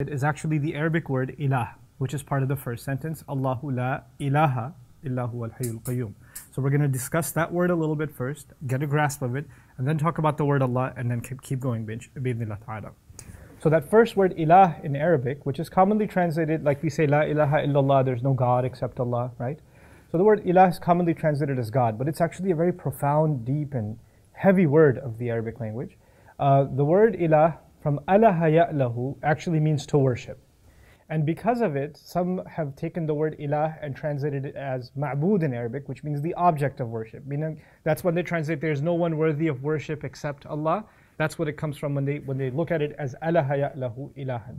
It is actually the Arabic word ilah, which is part of the first sentence. Allahu la ilaha illa huwa al-hayyul qayyum. So we're going to discuss that word a little bit first, get a grasp of it, and then talk about the word Allah, and then keep going, bi'idhnillah ta'ala. So that first word ilah in Arabic, which is commonly translated, like we say, la ilaha illallah, there's no God except Allah, right? So the word ilah is commonly translated as God, but it's actually a very profound, deep, and heavy word of the Arabic language. The word ilah, from alaha ya'lahu, actually means to worship. And because of it, some have taken the word ilah and translated it as ma'bud in Arabic, which means the object of worship. Meaning, that's when they translate, there's no one worthy of worship except Allah. That's what it comes from when they look at it as alaha ya'lahu ilahan.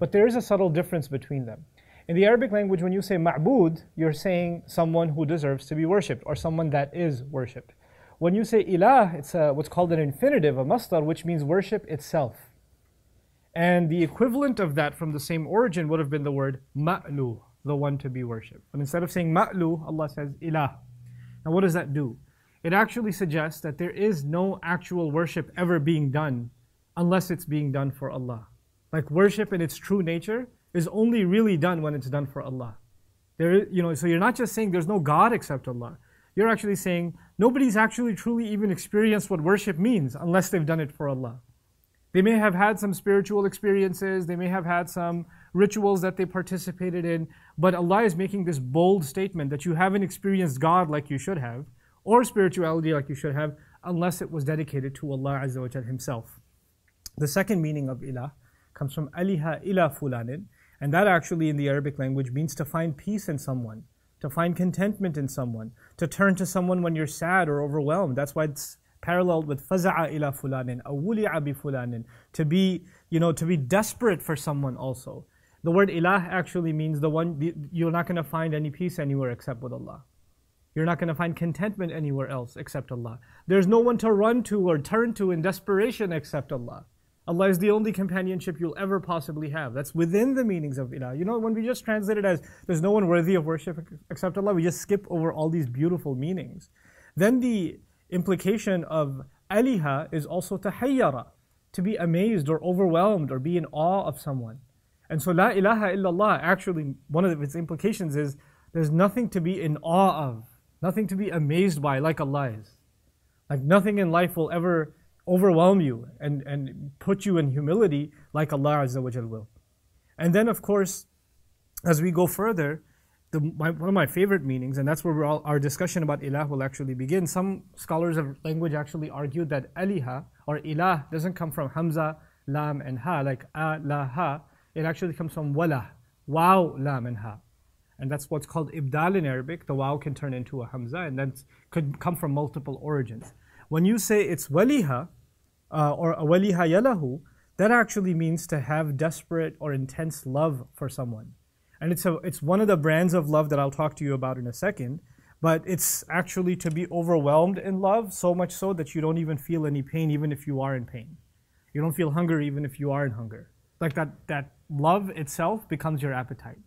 But there is a subtle difference between them. In the Arabic language, when you say ma'bud, you're saying someone who deserves to be worshipped, or someone that is worshipped. When you say ilah, it's what's called an infinitive, a masdar, which means worship itself. And the equivalent of that from the same origin would have been the word ma'lu, the one to be worshipped. But instead of saying ma'lu, Allah says ilah. Now what does that do? It actually suggests that there is no actual worship ever being done unless it's being done for Allah. Like worship in its true nature is only really done when it's done for Allah. So you're not just saying there's no God except Allah. You're actually saying nobody's actually truly even experienced what worship means unless they've done it for Allah. They may have had some spiritual experiences, they may have had some rituals that they participated in, but Allah is making this bold statement that you haven't experienced God like you should have, or spirituality like you should have, unless it was dedicated to Allah Azza wa Jal Himself. The second meaning of ilah comes from aliha ila fulanin, and that actually in the Arabic language means to find peace in someone, to find contentment in someone, to turn to someone when you're sad or overwhelmed. That's why it's paralleled with faza'a ila fulanin, awuli'a bi fulanin, to be desperate for someone also. The word ilah actually means you're not going to find any peace anywhere except with Allah. You're not going to find contentment anywhere else except Allah. There's no one to run to or turn to in desperation except Allah. Allah is the only companionship you'll ever possibly have. That's within the meanings of ilah. When we just translate it as there's no one worthy of worship except Allah, we just skip over all these beautiful meanings. Then the implication of aliha is also tahayyara, to be amazed or overwhelmed or be in awe of someone. And so la ilaha illallah, actually one of its implications is there's nothing to be in awe of, nothing to be amazed by like Allah is. Like nothing in life will ever overwhelm you and put you in humility like Allah Azza wa Jal will. And then of course, as we go further, one of my favorite meanings, and that's where our discussion about ilah will actually begin. Some scholars of language actually argue that aliha or ilah doesn't come from hamza, lam, and ha, like alaha. It actually comes from wala, waw, lam, and ha. And that's what's called ibdal in Arabic. The waw can turn into a hamza, and that could come from multiple origins. When you say it's waliha or waliha yalahu, that actually means to have desperate or intense love for someone. And it's one of the brands of love that I'll talk to you about in a second, but it's actually to be overwhelmed in love, so much so that you don't even feel any pain even if you are in pain. You don't feel hunger even if you are in hunger. Like that love itself becomes your appetite.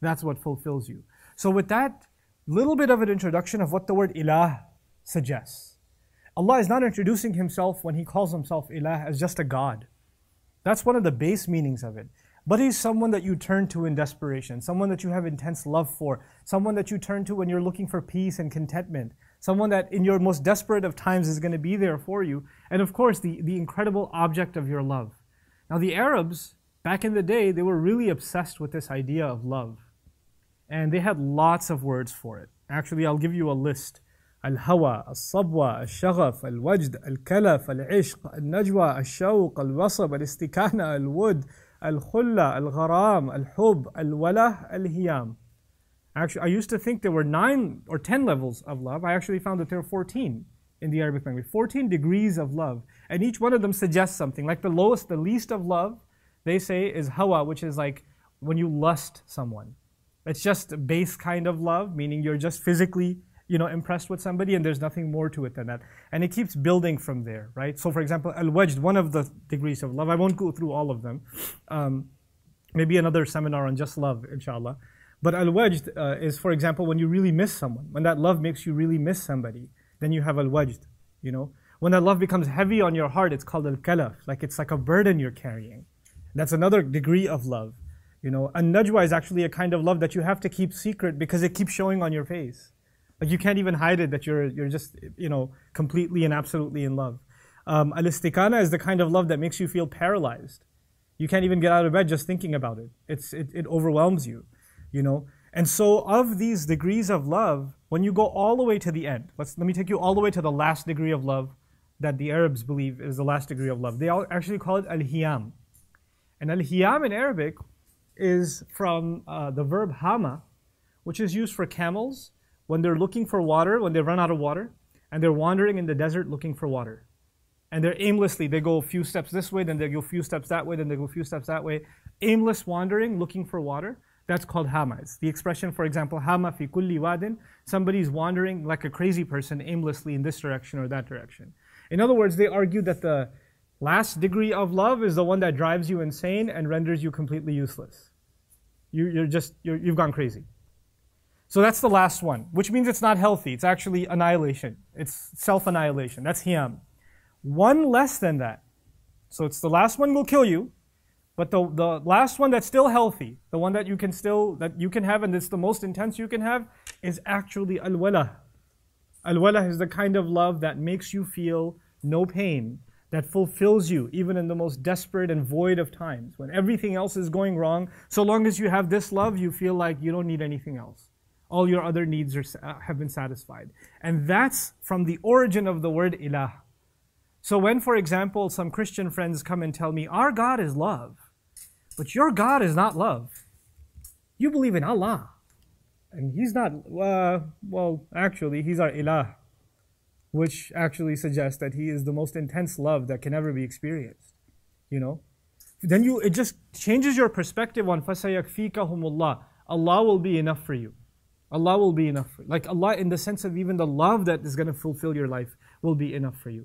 That's what fulfills you. So with that little bit of an introduction of what the word ilah suggests, Allah is not introducing Himself when He calls Himself ilah as just a God. That's one of the base meanings of it. But He's someone that you turn to in desperation, someone that you have intense love for, someone that you turn to when you're looking for peace and contentment, someone that in your most desperate of times is going to be there for you, and of course the incredible object of your love. Now the Arabs, back in the day, they were really obsessed with this idea of love. And they had lots of words for it. Actually, I'll give you a list. Al-hawa, al-sabwa, al-shaghaf, al-wajd, al-kalaf, al-ishq, al-najwa, al-shawq, al-wasab, al-istikana, al-wud, al-khulla, al-gharam, al-hub, al-walah, al-hiyam. Actually, I used to think there were 9 or 10 levels of love. I actually found that there are 14 in the Arabic language. 14 degrees of love. And each one of them suggests something. Like the lowest, the least of love, they say is hawa, which is like when you lust someone. It's just a base kind of love, meaning you're just physically impressed with somebody and there's nothing more to it than that. And it keeps building from there, right? So for example, al-wajd, one of the degrees of love, I won't go through all of them. Maybe another seminar on just love, inshallah. But al-wajd is, for example, when you really miss someone. When that love makes you really miss somebody, then you have al-wajd, When that love becomes heavy on your heart, it's called al-kalaf. Like it's like a burden you're carrying. That's another degree of love. An-najwa is actually a kind of love that you have to keep secret because it keeps showing on your face. Like you can't even hide it that you're just, completely and absolutely in love. Al-istikana is the kind of love that makes you feel paralyzed. You can't even get out of bed just thinking about it. It overwhelms you, And so of these degrees of love, when you go all the way to the end, let me take you all the way to the last degree of love that the Arabs believe is the last degree of love. They actually call it al-hiyam. And al-hiyam in Arabic is from the verb hama, which is used for camels when they're looking for water, when they run out of water, and they're wandering in the desert looking for water. And they're aimlessly, they go a few steps this way, then they go a few steps that way, then they go a few steps that way. Aimless wandering, looking for water, that's called hama. It's the expression, for example, hama fi kulli wadin, somebody's wandering like a crazy person aimlessly in this direction or that direction. In other words, they argue that the last degree of love is the one that drives you insane and renders you completely useless. You've gone crazy. So that's the last one, which means it's not healthy. It's actually annihilation. It's self-annihilation. That's hiyam. One less than that. So it's the last one will kill you, but the last one that's still healthy, the one that you can have, and it's the most intense you can have, is actually al-walah. Al-walah is the kind of love that makes you feel no pain, that fulfills you even in the most desperate and void of times. When everything else is going wrong, so long as you have this love, you feel like you don't need anything else. All your other needs have been satisfied. And that's from the origin of the word Ilāh. So when, for example, some Christian friends come and tell me, our God is love, but your God is not love. You believe in Allah. And He's not, actually, He's our Ilāh, which actually suggests that He is the most intense love that can ever be experienced. Then it just changes your perspective on فَسَيَكْفِيكَهُمُ اللَّهِ. Allah will be enough for you. Allah will be enough for you. Like Allah in the sense of even the love that is going to fulfill your life will be enough for you.